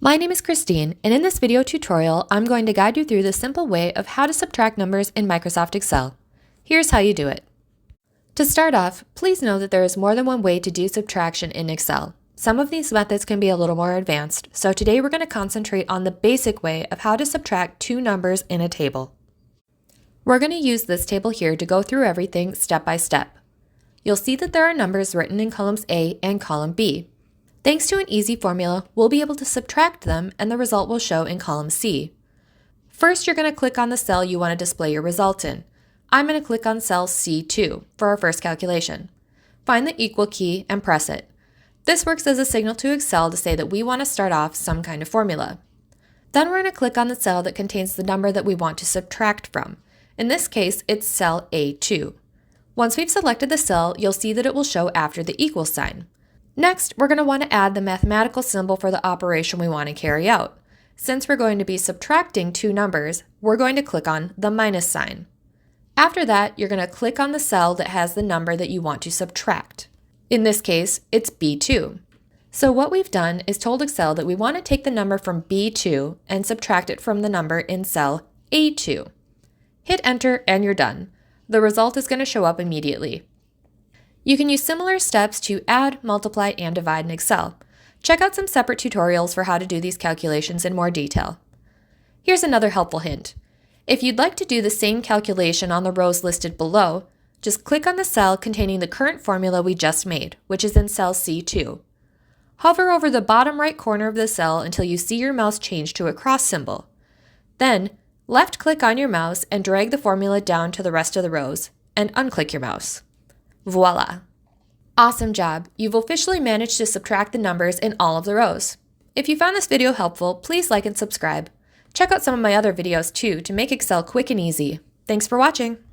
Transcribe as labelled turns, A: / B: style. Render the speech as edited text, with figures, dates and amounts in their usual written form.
A: My name is Kristine, and in this video tutorial, I'm going to guide you through the simple way of how to subtract numbers in Microsoft Excel. Here's how you do it. To start off, please know that there is more than one way to do subtraction in Excel. Some of these methods can be a little more advanced, so today we're going to concentrate on the basic way of how to subtract two numbers in a table. We're going to use this table here to go through everything step by step. You'll see that there are numbers written in columns A and column B. Thanks to an easy formula, we'll be able to subtract them and the result will show in column C. First, you're going to click on the cell you want to display your result in. I'm going to click on cell C2 for our first calculation. Find the equal key and press it. This works as a signal to Excel to say that we want to start off some kind of formula. Then we're going to click on the cell that contains the number that we want to subtract from. In this case, it's cell A2. Once we've selected the cell, you'll see that it will show after the equal sign. Next, we're going to want to add the mathematical symbol for the operation we want to carry out. Since we're going to be subtracting two numbers, we're going to click on the minus sign. After that, you're going to click on the cell that has the number that you want to subtract. In this case, it's B2. So what we've done is told Excel that we want to take the number from B2 and subtract it from the number in cell A2. Hit enter and you're done. The result is going to show up immediately. You can use similar steps to add, multiply, and divide in Excel. Check out some separate tutorials for how to do these calculations in more detail. Here's another helpful hint. If you'd like to do the same calculation on the rows listed below, just click on the cell containing the current formula we just made, which is in cell C2. Hover over the bottom right corner of the cell until you see your mouse change to a cross symbol. Then, left-click on your mouse and drag the formula down to the rest of the rows, and unclick your mouse. Voila! Awesome job! You've officially managed to subtract the numbers in all of the rows. If you found this video helpful, please like and subscribe. Check out some of my other videos too to make Excel quick and easy. Thanks for watching!